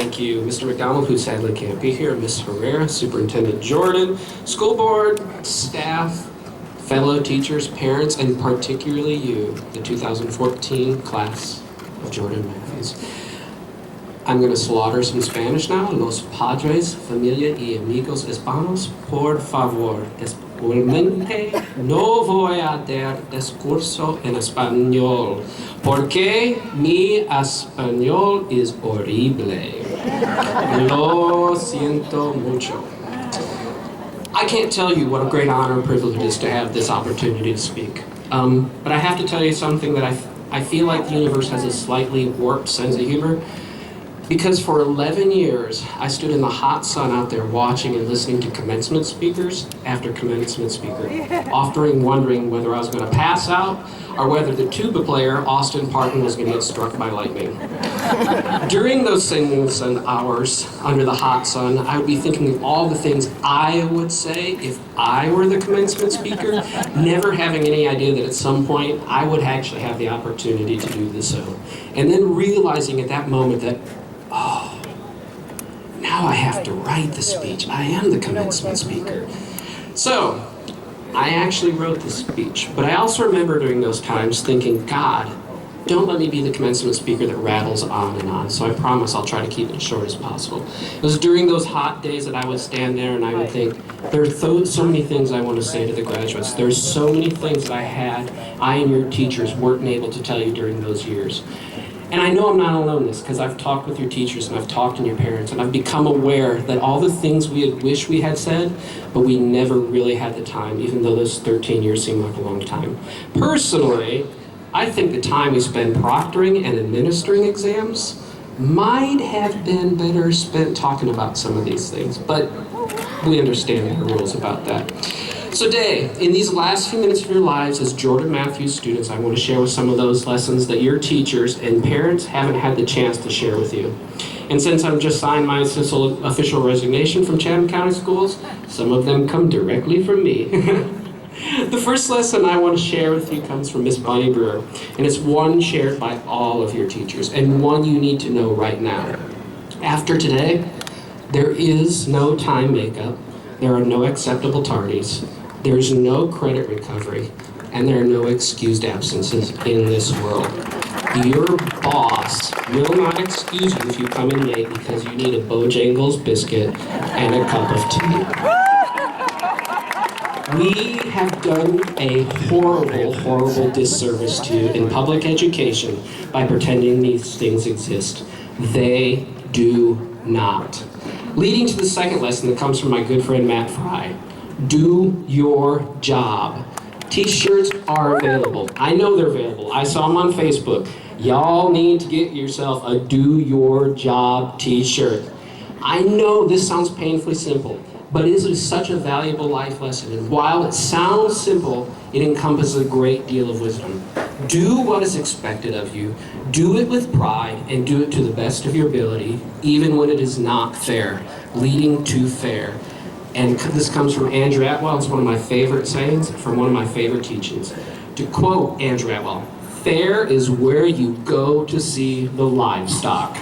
Thank you, Mr. McDonald, who sadly can't be here, Ms. Herrera, Superintendent Jordan, school board, staff, fellow teachers, parents, and particularly you, the 2014 class of Jordan Matthews. I'm going to slaughter some Spanish now. Los padres, familia y amigos hispanos, por favor, despuésmente no voy a dar discurso en español, porque mi español es horrible. Lo siento mucho. I can't tell you what a great honor and privilege it is to have this opportunity to speak. But I have to tell you something that I feel like the universe has a slightly warped sense of humor. Because for 11 years, I stood in the hot sun out there watching and listening to commencement speakers after commencement speaker, often wondering whether I was going to pass out or whether the tuba player, Austin Parton, was going to get struck by lightning. During those singles and hours under the hot sun, I would be thinking of all the things I would say if I were the commencement speaker, never having any idea that at some point I would actually have the opportunity to do this so. And then realizing at that moment that, oh, now I have to write the speech. I am the commencement speaker. So, I actually wrote the speech, but I also remember during those times thinking, God, don't let me be the commencement speaker that rattles on and on. So I promise I'll try to keep it as short as possible. It was during those hot days that I would stand there and I would think, there are so many things I want to say to the graduates. There's so many things that I and your teachers weren't able to tell you during those years. And I know I'm not alone in this, because I've talked with your teachers and I've talked to your parents, and I've become aware that all the things we had wished we had said, but we never really had the time, even though those 13 years seem like a long time. Personally, I think the time we spend proctoring and administering exams might have been better spent talking about some of these things, but we understand the rules about that. So today, in these last few minutes of your lives as Jordan Matthews students, I want to share with some of those lessons that your teachers and parents haven't had the chance to share with you. And since I've just signed my official resignation from Chatham County Schools, some of them come directly from me. The first lesson I want to share with you comes from Miss Bonnie Brewer, and it's one shared by all of your teachers, and one you need to know right now. After today, there is no time makeup, there are no acceptable tardies, there's no credit recovery, and there are no excused absences in this world. Your boss will not excuse you if you come in late because you need a Bojangles biscuit and a cup of tea. We have done a horrible, horrible disservice to you in public education by pretending these things exist. They do not. Leading to the second lesson that comes from my good friend Matt Fry. Do your job. T-shirts are available. I know they're available. I saw them on Facebook. Y'all need to get yourself a Do Your Job t-shirt. I know this sounds painfully simple, but it is such a valuable life lesson. And while it sounds simple, it encompasses a great deal of wisdom. Do what is expected of you. Do it with pride and do it to the best of your ability, even when it is not fair, leading to fair. And this comes from Andrew Atwell. It's one of my favorite sayings from one of my favorite teachings. To quote Andrew Atwell, fair is where you go to see the livestock.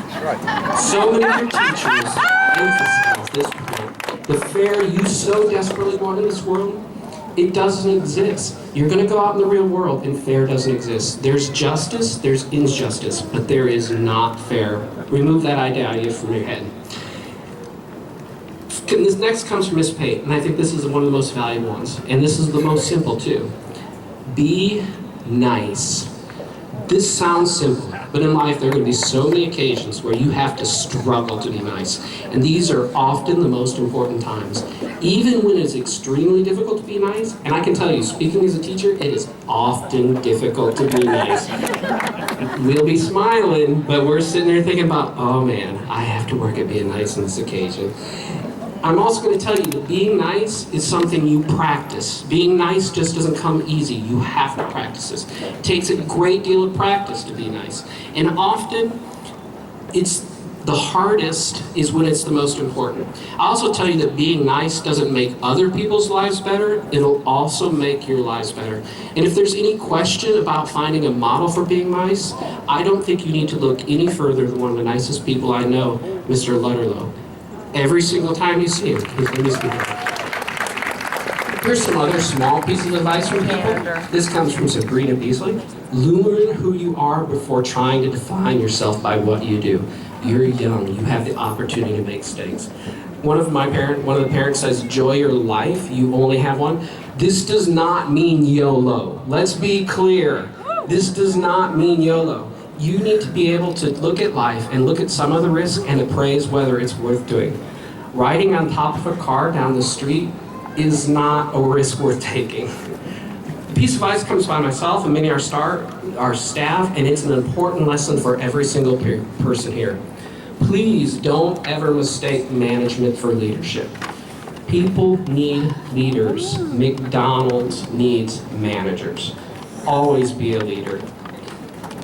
So many of your teachers emphasize this point. The fair you so desperately want in this world, it doesn't exist. You're going to go out in the real world and fair doesn't exist. There's justice, there's injustice, but there is not fair. Remove that idea from your head. This next comes from Miss Pate, and I think this is one of the most valuable ones. And this is the most simple too. Be nice. This sounds simple, but in life there are going to be so many occasions where you have to struggle to be nice. And these are often the most important times. Even when it's extremely difficult to be nice, and I can tell you, speaking as a teacher, it is often difficult to be nice. We'll be smiling, but we're sitting there thinking about, oh man, I have to work at being nice on this occasion. I'm also going to tell you that being nice is something you practice. Being nice just doesn't come easy. You have to practice this. It takes a great deal of practice to be nice. And often, it's The hardest is when it's the most important. I also tell you that being nice doesn't make other people's lives better, it'll also make your lives better. And if there's any question about finding a model for being nice, I don't think you need to look any further than one of the nicest people I know, Mr. Lutterlow. Every single time you see him, his name is Peter. Here's some other small pieces of advice from people. This comes from Sabrina Beasley. Learn who you are before trying to define yourself by what you do. You're young, you have the opportunity to make mistakes. One of the parents says, enjoy your life, you only have one. This does not mean YOLO. Let's be clear. This does not mean YOLO. You need to be able to look at life and look at some of the risk and appraise whether it's worth doing. Riding on top of a car down the street is not a risk worth taking. The piece of advice comes by myself and many of our staff, and it's an important lesson for every single person here. Please don't ever mistake management for leadership. People need leaders. McDonald's needs managers. Always be a leader.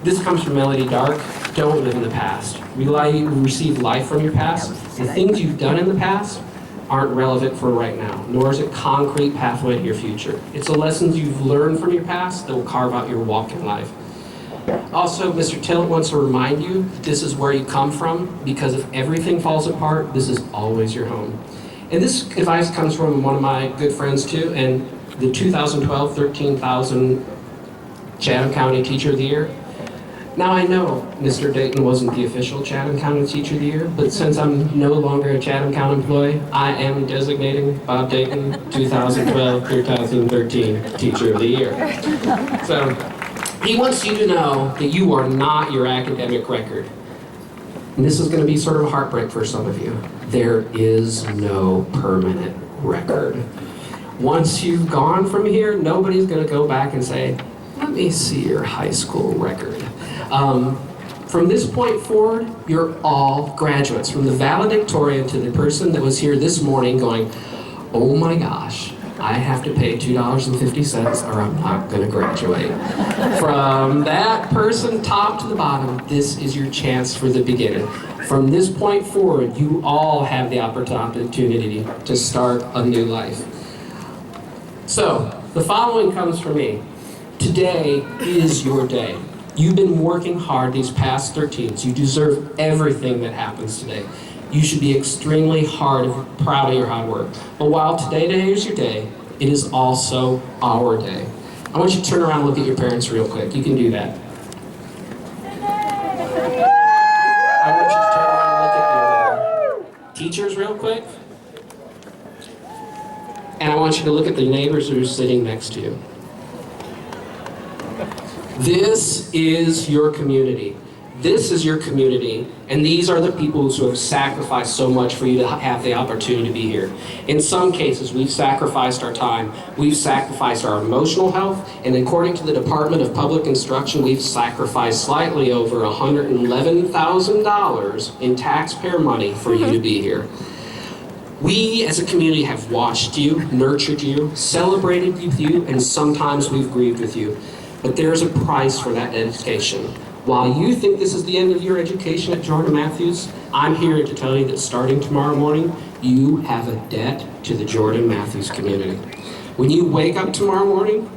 This comes from Melody Dark. Don't live in the past. Receive life from your past. The things you've done in the past aren't relevant for right now, nor is it concrete pathway to your future. It's the lessons you've learned from your past that will carve out your walk in life. Also, Mr. Tillett wants to remind you that this is where you come from, because if everything falls apart, this is always your home. And this advice comes from one of my good friends too, and the 2012 13,000 Chatham County Teacher of the Year. Now I know Mr. Dayton wasn't the official Chatham County Teacher of the Year, but since I'm no longer a Chatham County employee, I am designating Bob Dayton 2012-2013 Teacher of the Year. So he wants you to know that you are not your academic record. And this is going to be sort of a heartbreak for some of you. There is no permanent record. Once you've gone from here, nobody's going to go back and say, let me see your high school record. From this point forward, you're all graduates. From the valedictorian to the person that was here this morning going, oh my gosh, I have to pay $2.50 or I'm not going to graduate. From that person, top to the bottom, this is your chance for the beginning. From this point forward, you all have the opportunity to start a new life. So, the following comes from me. Today is your day. You've been working hard these past 13s. You deserve everything that happens today. You should be extremely proud of your hard work. But while today is your day, it is also our day. I want you to turn around and look at your parents real quick. You can do that. I want you to turn around and look at your teachers real quick. And I want you to look at the neighbors who are sitting next to you. This is your community. This is your community, and these are the people who have sacrificed so much for you to have the opportunity to be here. In some cases, we've sacrificed our time, we've sacrificed our emotional health, and according to the Department of Public Instruction, we've sacrificed slightly over $111,000 in taxpayer money for you to be here. We as a community have watched you, nurtured you, celebrated with you, and sometimes we've grieved with you. But there's a price for that dedication. While you think this is the end of your education at Jordan Matthews, I'm here to tell you that starting tomorrow morning, you have a debt to the Jordan Matthews community. When you wake up tomorrow morning,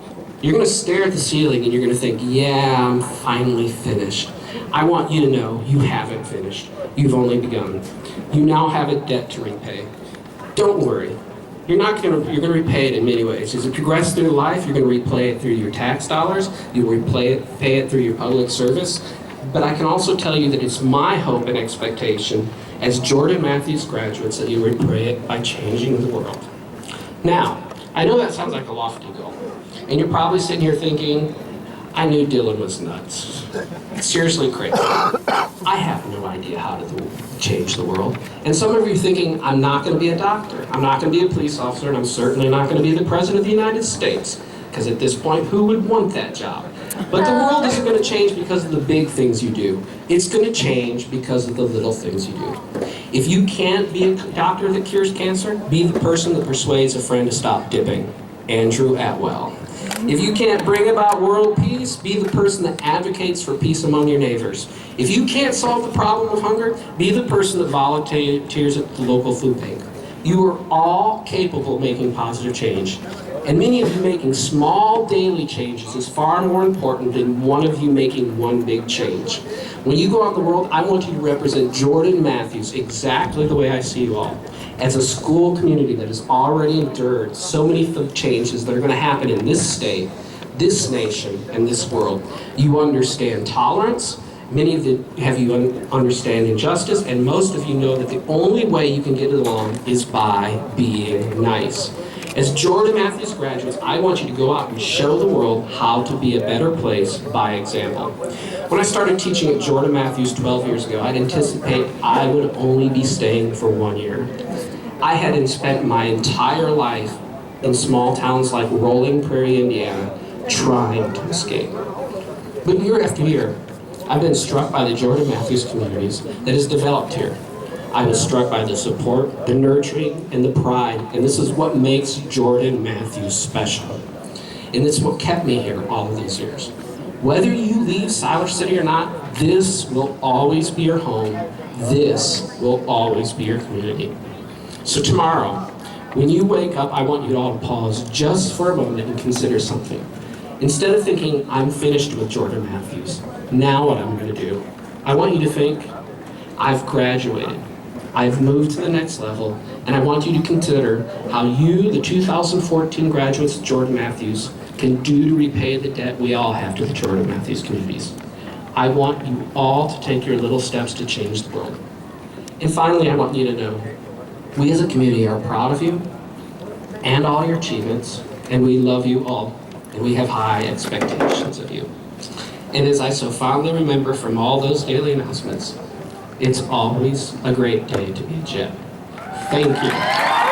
you're going to stare at the ceiling and you're going to think, yeah, I'm finally finished. I want you to know you haven't finished. You've only begun. You now have a debt to repay. Don't worry. You're going to repay it in many ways. As you progress through life, you're going to repay it through your tax dollars, you'll pay it through your public service. But I can also tell you that it's my hope and expectation as Jordan Matthews graduates that you'll repay it by changing the world. Now, I know that sounds like a lofty goal. And you're probably sitting here thinking, I knew Dylan was nuts. Seriously crazy. I have no idea how to change the world. And some of you are thinking, I'm not going to be a doctor, I'm not going to be a police officer, and I'm certainly not going to be the President of the United States. Because at this point, who would want that job? But the world isn't going to change because of the big things you do. It's going to change because of the little things you do. If you can't be a doctor that cures cancer, be the person that persuades a friend to stop dipping. Andrew Atwell. If you can't bring about world peace, be the person that advocates for peace among your neighbors. If you can't solve the problem of hunger, be the person that volunteers at the local food bank. You are all capable of making positive change. And many of you making small daily changes is far more important than one of you making one big change. When you go out in the world, I want you to represent Jordan Matthews exactly the way I see you all. As a school community that has already endured so many changes that are going to happen in this state, this nation, and this world. You understand tolerance. Many of you understand injustice, and most of you know that the only way you can get along is by being nice. As Jordan Matthews graduates, I want you to go out and show the world how to be a better place by example. When I started teaching at Jordan Matthews 12 years ago, I'd anticipate I would only be staying for 1 year. I had spent my entire life in small towns like Rolling Prairie, Indiana, trying to escape. But year after year, I've been struck by the Jordan Matthews communities that has developed here. I was struck by the support, the nurturing, and the pride, and this is what makes Jordan Matthews special. And it's what kept me here all of these years. Whether you leave Siler City or not, this will always be your home. This will always be your community. So tomorrow, when you wake up, I want you all to pause just for a moment and consider something. Instead of thinking, I'm finished with Jordan Matthews, now what I'm going to do, I want you to think, I've graduated. I've moved to the next level, and I want you to consider how you, the 2014 graduates of Jordan Matthews, can do to repay the debt we all have to the Jordan Matthews communities. I want you all to take your little steps to change the world. And finally, I want you to know, we as a community are proud of you and all your achievements, and we love you all, and we have high expectations of you. And as I so fondly remember from all those daily announcements, it's always a great day to be a Jet. Thank you.